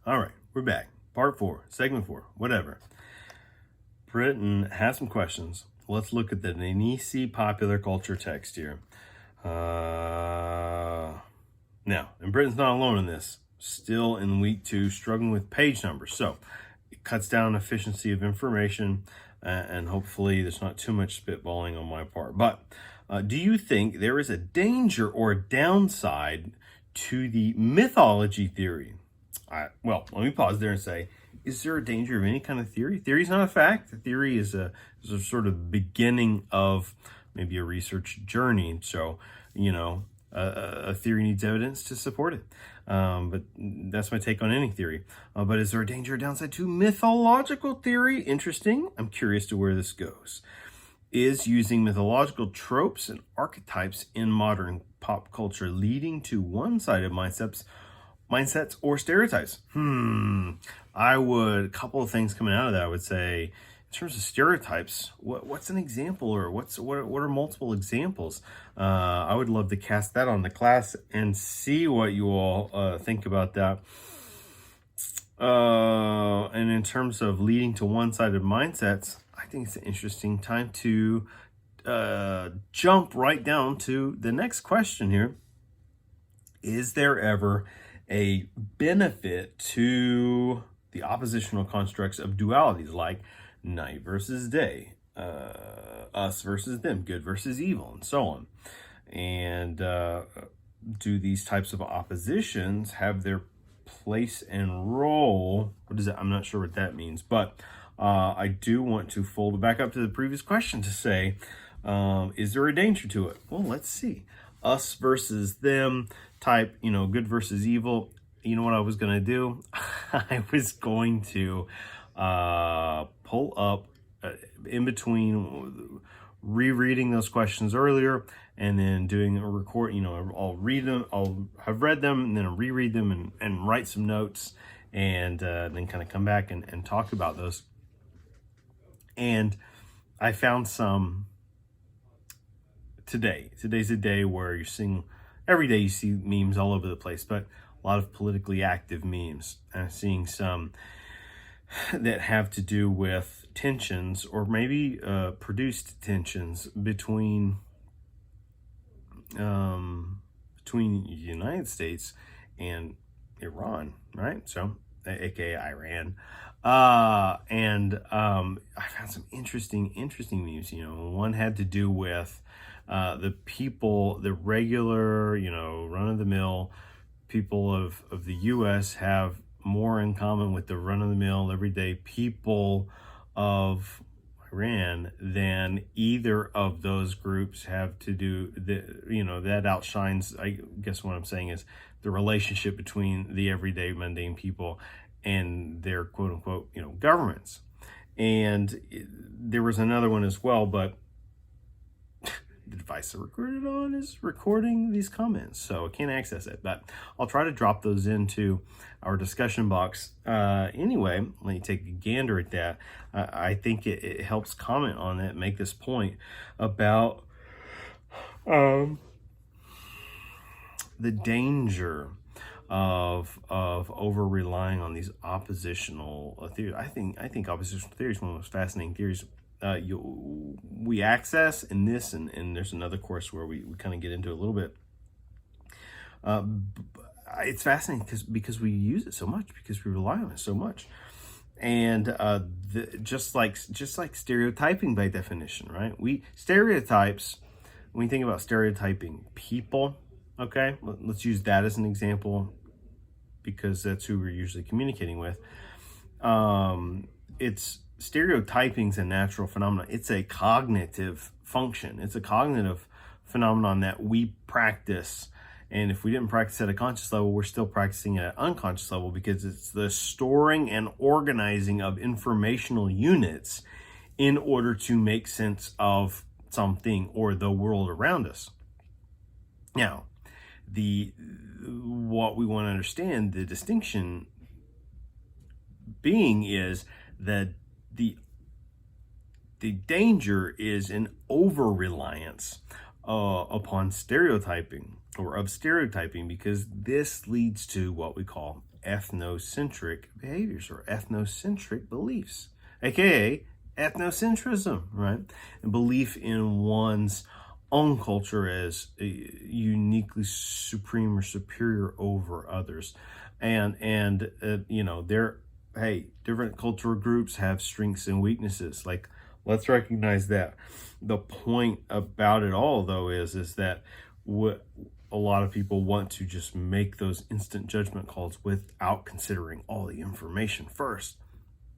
All right, we're back. Part 4, segment 4, whatever. Britton has some questions. Let's look at the Nanisi popular culture text here. Now, and Britton's not alone in this. Still in week 2, struggling with page numbers. So it cuts down efficiency of information, and hopefully there's not too much spitballing on my part. But do you think there is a danger or a downside to the mythology theory? Well, let me pause there and say, is there a danger of any kind of theory? Theory is not a fact. The theory is a sort of beginning of maybe a research journey. So, a theory needs evidence to support it. But that's my take on any theory. But is there a danger or downside to mythological theory? Interesting. I'm curious to where this goes. Is using mythological tropes and archetypes in modern pop culture leading to one-sided mindsets or stereotypes? A couple of things coming out of that. I would say, in terms of stereotypes, what's an example, or what are multiple examples? I would love to cast that on the class and see what you all think about that. And in terms of leading to one-sided mindsets, I think it's an interesting time to jump right down to the next question here. Is there ever a benefit to the oppositional constructs of dualities like night versus day, us versus them, good versus evil, and so on? And do these types of oppositions have their place and role? What is it? I'm not sure what that means, but I do want to fold it back up to the previous question to say, is there a danger to it? Well, let's see. Us versus them type, good versus evil. You know what I was going to do? I was going to pull up in between rereading those questions earlier and then doing a record. I'll read them, I'll have read them, and then I'll reread them and write some notes, and then kind of come back and talk about those. And I found some today. Today's a day where you're seeing, every day you see memes all over the place, but a lot of politically active memes. And I'm seeing some that have to do with tensions, or maybe produced tensions between the United States and Iran, right? So, aka Iran. And I found some interesting memes. One had to do with the people, the regular, run-of-the-mill people of the U.S. have more in common with the run-of-the-mill, everyday people of Iran than either of those groups have to do. That outshines, I guess what I'm saying is, the relationship between the everyday mundane people and their quote-unquote, governments. And there was another one as well, but the device I recorded on is recording these comments, so I can't access it. But I'll try to drop those into our discussion box. Anyway, let me take a gander at that. I think it helps comment on it, make this point about the danger of over relying on these oppositional theories. I think oppositional theory is one of the most fascinating theories we access in this, and there's another course where we kind of get into it a little bit. It's fascinating because we use it so much, because we rely on it so much. And just like stereotyping by definition, right? Stereotypes, when you think about stereotyping people, okay, let's use that as an example, because that's who we're usually communicating with. Stereotyping's a natural phenomenon. It's a cognitive function. It's a cognitive phenomenon that we practice. And if we didn't practice at a conscious level, we're still practicing at an unconscious level, because it's the storing and organizing of informational units in order to make sense of something or the world around us. Now, what we want to understand, the distinction being, is that the danger is an over-reliance upon stereotyping, or of stereotyping, because this leads to what we call ethnocentric behaviors or ethnocentric beliefs, aka ethnocentrism, right? And belief in one's own culture as uniquely supreme or superior over others. And you know, different cultural groups have strengths and weaknesses. Like, let's recognize that. The point about it all, though, is that what a lot of people want to just make those instant judgment calls without considering all the information first.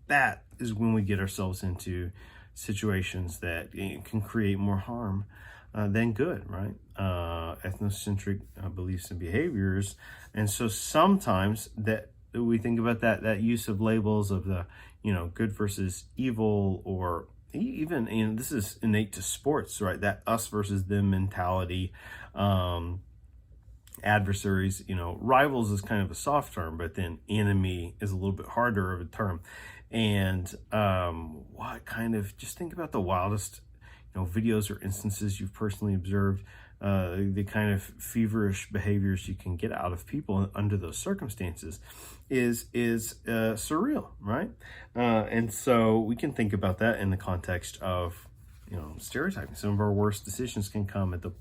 That is when we get ourselves into situations that can create more harm than good, right? Ethnocentric beliefs and behaviors. And so sometimes that we think about that use of labels of the, you know, good versus evil, or even, and this is innate to sports, right? That us versus them mentality. Adversaries, you know, rivals is kind of a soft term, but then enemy is a little bit harder of a term. And what kind of, just think about the wildest, you know, videos or instances you've personally observed, the kind of feverish behaviors you can get out of people under those circumstances is surreal, right? And so we can think about that in the context of, you know, stereotyping. Some of our worst decisions can come at the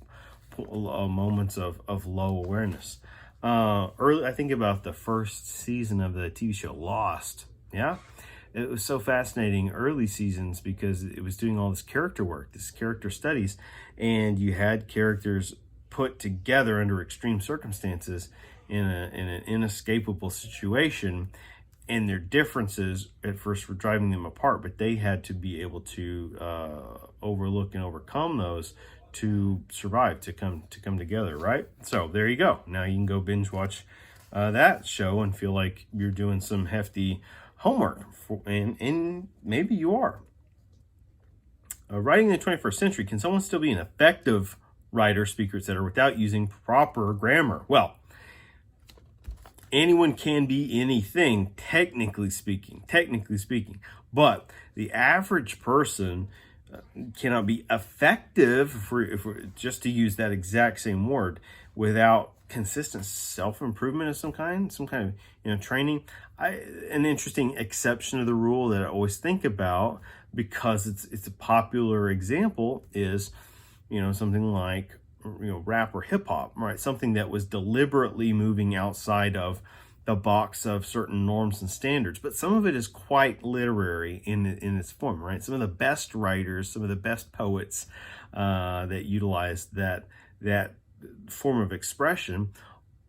moments of low awareness. I think about the first season of the TV show Lost. Yeah, it was so fascinating early seasons because it was doing all this character work, this character studies, and you had characters put together under extreme circumstances in an inescapable situation, and their differences at first were driving them apart, but they had to be able to overlook and overcome those to survive, to come together, right? So there you go. Now you can go binge watch that show and feel like you're doing some hefty homework, and maybe you are. Writing in the 21st century, can someone still be an effective writer, speaker, etc., without using proper grammar? Well, anyone can be anything, technically speaking, but the average person cannot be effective, if we're just to use that exact same word, without consistent self-improvement of some kind of, you know, training. An interesting exception to the rule that I always think about, because it's a popular example, is, you know, something like, you know, rap or hip hop, right? Something that was deliberately moving outside of the box of certain norms and standards, but some of it is quite literary in its form, right? Some of the best writers, some of the best poets that utilize that form of expression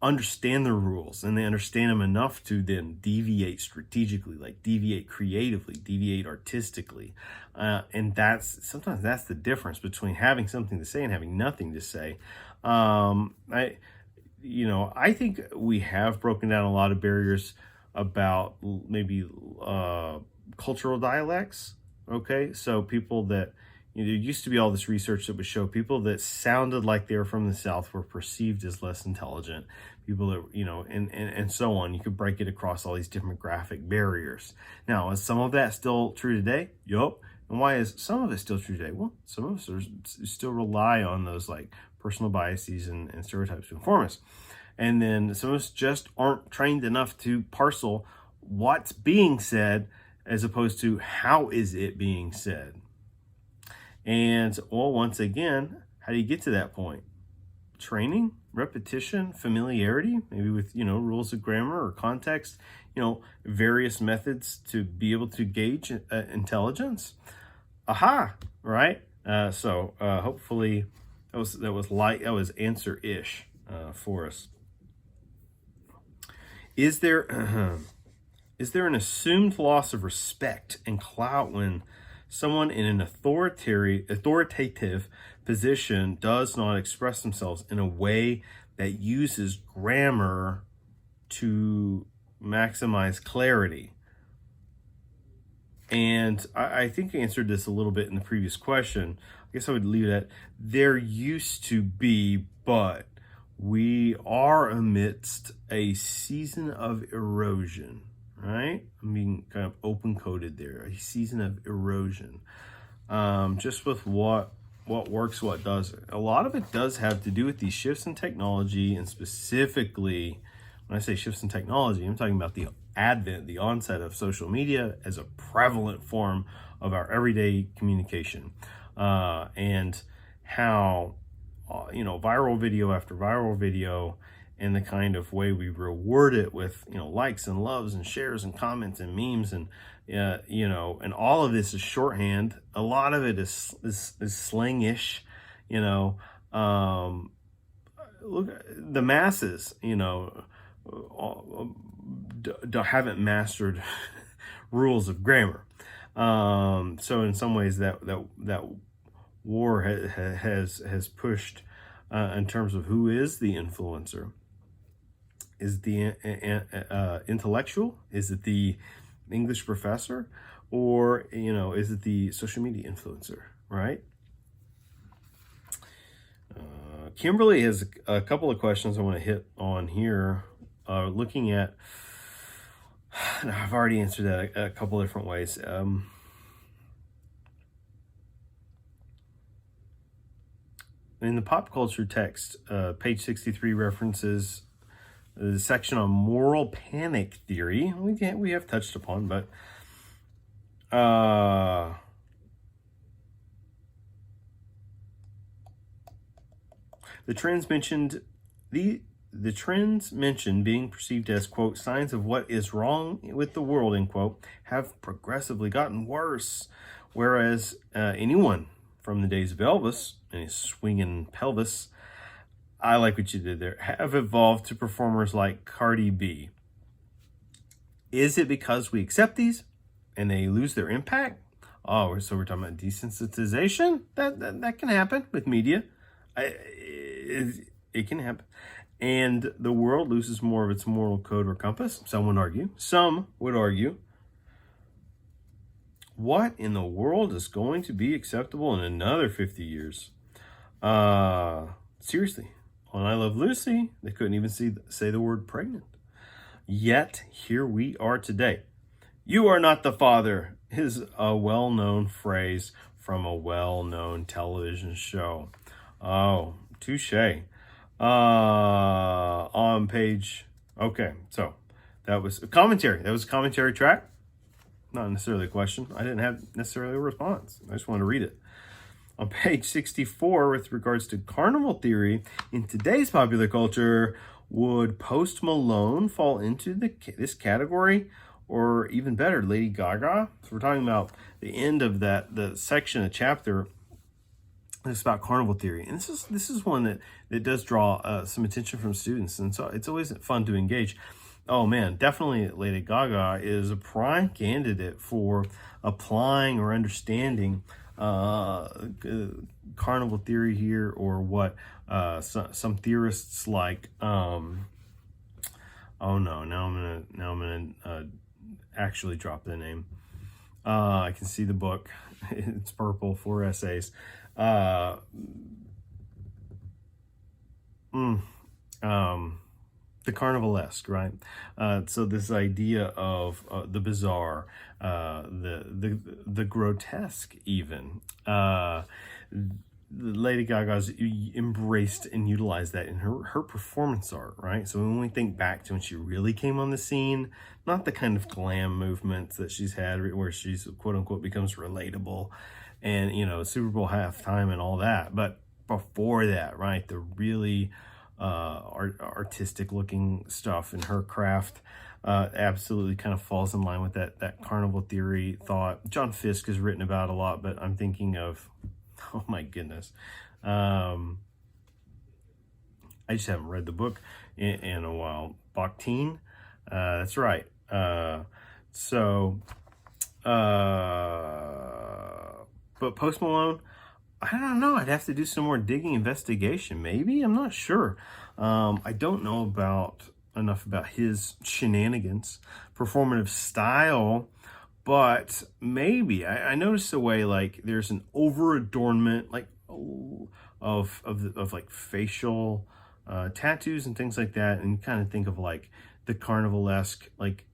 understand the rules, and they understand them enough to then deviate strategically, like deviate creatively, deviate artistically, and sometimes that's the difference between having something to say and having nothing to say. I think we have broken down a lot of barriers about maybe cultural dialects. Okay, so people that, you know, there used to be all this research that would show people that sounded like they were from the South were perceived as less intelligent. People that, you know, and so on. You could break it across all these demographic barriers. Now, is some of that still true today? Yup. And why is some of it still true today? Well, some of us still rely on those like personal biases and stereotypes to inform us. And then some of us just aren't trained enough to parcel what's being said as opposed to how is it being said. And, well, once again, how do you get to that point? Training, repetition, familiarity, maybe with, you know, rules of grammar or context, you know, various methods to be able to gauge intelligence. Aha, right? So hopefully that was answer-ish for us. Is there an assumed loss of respect and clout when someone in an authoritative position does not express themselves in a way that uses grammar to maximize clarity? And I think I answered this a little bit in the previous question. I guess I would leave it at there used to be, but we are amidst a season of erosion, right? I mean, kind of open-coded there, a season of erosion. Just with what works, what doesn't. A lot of it does have to do with these shifts in technology, and specifically when I say shifts in technology, I'm talking about the advent, the onset of social media as a prevalent form of our everyday communication, and how viral video after viral video, and the kind of way we reward it with likes and loves and shares and comments and memes, and and all of this is shorthand. A lot of it is slangish. Look, the masses haven't mastered rules of grammar. So in some ways that war has pushed in terms of who is the influencer. Is it the intellectual? Is it the English professor? Or is it the social media influencer, right? Kimberly has a couple of questions I want to hit on here. Looking at, I've already answered that a couple different ways. In the pop culture text, page 63 references the section on moral panic theory. We have touched upon, but the trends mentioned being perceived as, quote, signs of what is wrong with the world, end quote, have progressively gotten worse. Whereas anyone from the days of Elvis and his swinging pelvis, I like what you did there, have evolved to performers like Cardi B. Is it because we accept these and they lose their impact? Oh, so we're talking about desensitization? That can happen with media. It can happen. And the world loses more of its moral code or compass, some would argue. Some would argue. What in the world is going to be acceptable in another 50 years? Seriously, on I Love Lucy, they couldn't even say the word pregnant. Yet, here we are today. You are not the father is a well-known phrase from a well-known television show. Oh, touche. On page, okay, so that was a commentary. That was a commentary track. Not necessarily a question. I didn't have necessarily a response. I just wanted to read it. On page 64, with regards to carnival theory, in today's popular culture, would Post Malone fall into this category? Or even better, Lady Gaga? So we're talking about the end of the section, a chapter that's about carnival theory. And this is one that does draw some attention from students. And so it's always fun to engage. Oh man, definitely Lady Gaga is a prime candidate for applying or understanding carnival theory here, or what some theorists like. Oh no! Now I'm gonna actually drop the name. I can see the book. It's purple, 4 essays. The carnivalesque, right? So this idea of the bizarre, the grotesque, even. Lady Gaga's embraced and utilized that in her performance art, right? So when we think back to when she really came on the scene, not the kind of glam movements that she's had where she's quote unquote becomes relatable, and Super Bowl halftime and all that, but before that, right, the really artistic looking stuff in her craft absolutely kind of falls in line with that carnival theory thought. John Fisk has written about a lot, but I'm thinking of, oh my goodness, I just haven't read the book in a while. Bakhtin, that's right. But Post Malone, I don't know. I'd have to do some more digging, investigation. Maybe, I'm not sure. I don't know enough about his shenanigans, performative style, but maybe I noticed the way like there's an over adornment like of like facial tattoos and things like that, and you kind of think of like the carnivalesque like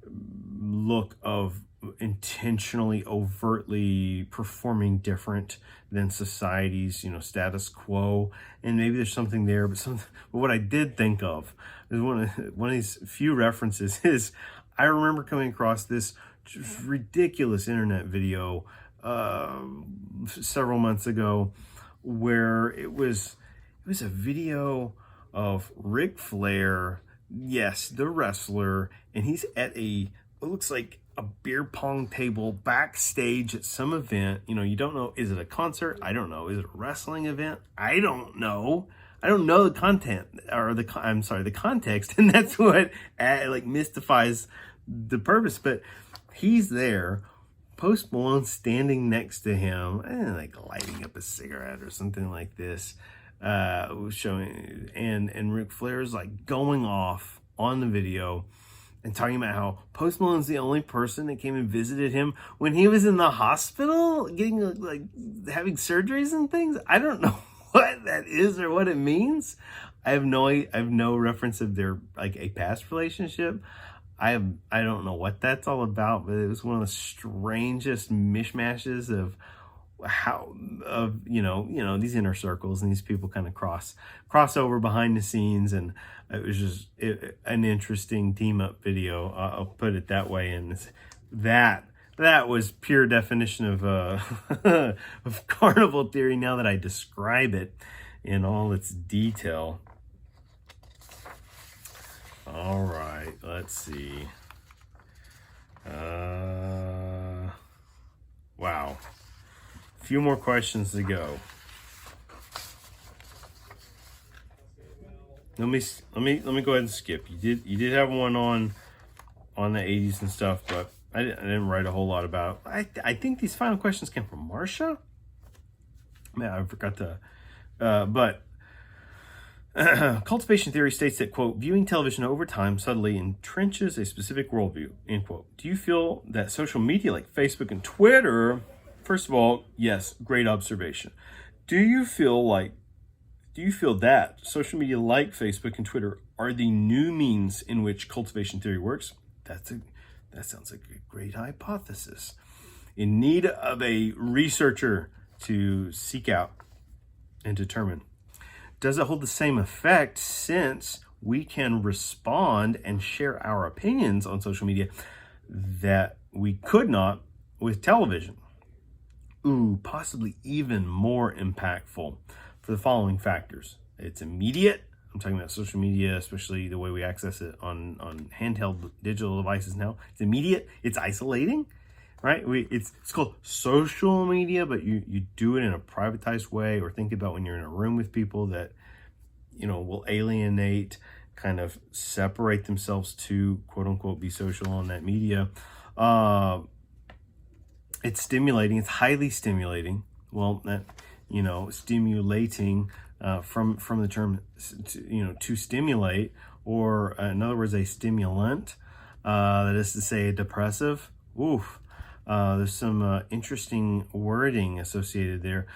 look of intentionally, overtly performing different than society's, status quo. And maybe there's something there, but what I did think of is one of these few references is I remember coming across this just ridiculous internet video several months ago, where it was a video of Ric Flair, yes, the wrestler, and he's at it looks like a beer pong table backstage at some event. You don't know, is it a concert? I don't know. Is it a wrestling event? I don't know. I don't know the content, or the context, and that's what mystifies the purpose. But he's there, Post Malone standing next to him, and lighting up a cigarette or something like this, showing, and Ric Flair's going off on the video and talking about how Post Malone's the only person that came and visited him when he was in the hospital getting having surgeries and things. I don't know what that is or what it means. I have no reference of their a past relationship. I don't know what that's all about, but it was one of the strangest mishmashes of these inner circles, and these people kind of cross over behind the scenes, and it was just an interesting team up video. I'll put it that way. And that was pure definition of of carnival theory. Now that I describe it in all its detail. All right, let's see. Wow. A few more questions to go. Let me go ahead and skip. You did have one on the 80s and stuff, but I didn't write a whole lot about it. I think these final questions came from Marsha. Man, I forgot to. But cultivation theory states that, quote, viewing television over time subtly entrenches a specific worldview, end quote. Do you feel that social media like Facebook and Twitter, first of all, yes, great observation. Do you feel that social media like Facebook and Twitter are the new means in which cultivation theory works? That sounds like a great hypothesis. In need of a researcher to seek out and determine. Does it hold the same effect, since we can respond and share our opinions on social media that we could not with television? Ooh, possibly even more impactful for the following factors. It's immediate. I'm talking about social media, especially the way we access it on handheld digital devices now. It's immediate. It's isolating, right? It's called social media, but you do it in a privatized way, or think about when you're in a room with people that, will alienate, kind of separate themselves to, quote unquote, be social on that media. It's stimulating. It's highly stimulating. Well, that, stimulating from the term, to stimulate, or in other words, a stimulant. That is to say, a depressive. Oof. There's some interesting wording associated there.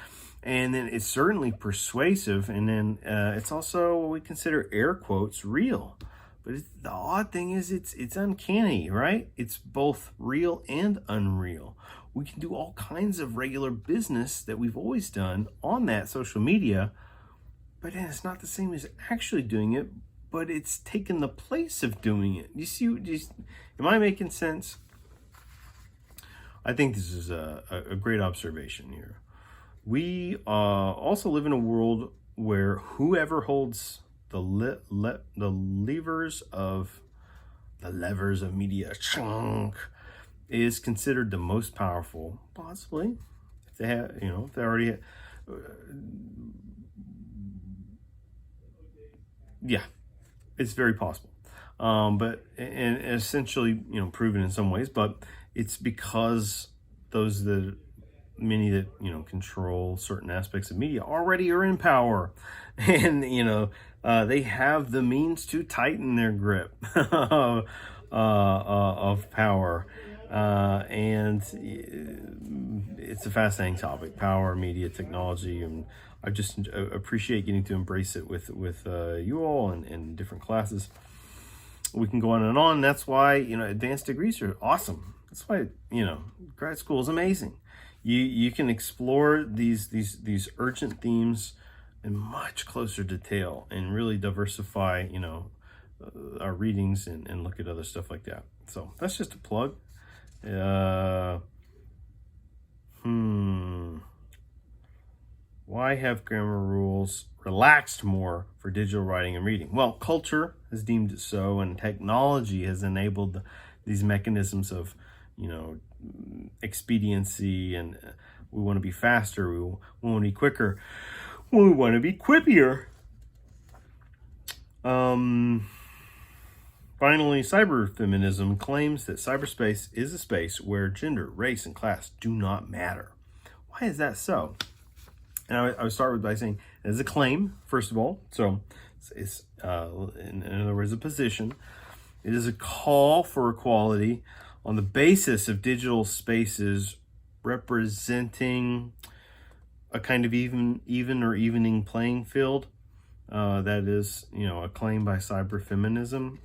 And then it's certainly persuasive. And then it's also what we consider, air quotes, real. But the odd thing is it's uncanny, right? It's both real and unreal. We can do all kinds of regular business that we've always done on that social media, but it's not the same as actually doing it, but it's taken the place of doing it. Am I making sense? I think this is a great observation here. We also live in a world where whoever holds the levers of media chunk is considered the most powerful, possibly, if they have, if they already have, yeah, it's very possible. But and essentially, proven in some ways, but it's because many that control certain aspects of media already are in power, and they have the means to tighten their grip of power. And it's a fascinating topic, power, media, technology, and I just appreciate getting to embrace it with you all and different classes. we can go on and on. That's why, advanced degrees are awesome. That's why, grad school is amazing. You can explore these urgent themes in much closer detail and really diversify, our readings and look at other stuff like that. So that's just a plug. Why have grammar rules relaxed more for digital writing and reading? Well, culture has deemed it so, and technology has enabled these mechanisms of, expediency, and we want to be faster, we want to be quicker, we want to be quippier. Finally, cyberfeminism claims that cyberspace is a space where gender, race, and class do not matter. Why is that so? And I would start by saying it is a claim, first of all. So it's in other words, a position. It is a call for equality on the basis of digital spaces representing a kind of even or evening playing field. That is, a claim by cyberfeminism.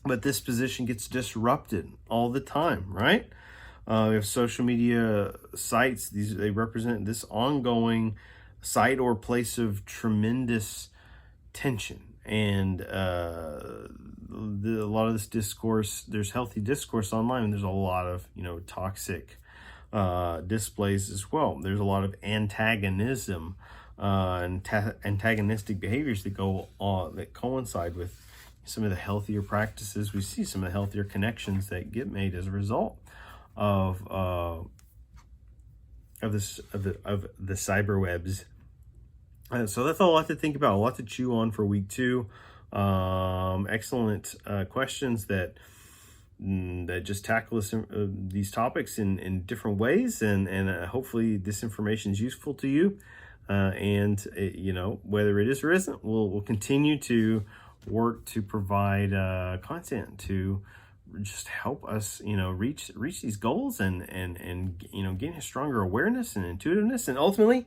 But this position gets disrupted all the time, right? We have social media sites. They represent this ongoing site or place of tremendous tension. And a lot of this discourse, there's healthy discourse online, and there's a lot of, toxic displays as well. There's a lot of antagonism and antagonistic behaviors that go on, that coincide with some of the healthier practices. We see some of the healthier connections that get made as a result of the cyber webs. So that's a lot to think about, a lot to chew on for week 2. Excellent questions that just tackle these topics in different ways, and hopefully this information is useful to you. And whether it is or isn't, we'll continue to work to provide content to just help us reach these goals and gain a stronger awareness and intuitiveness, and ultimately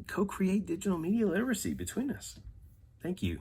co-create digital media literacy between us. Thank you.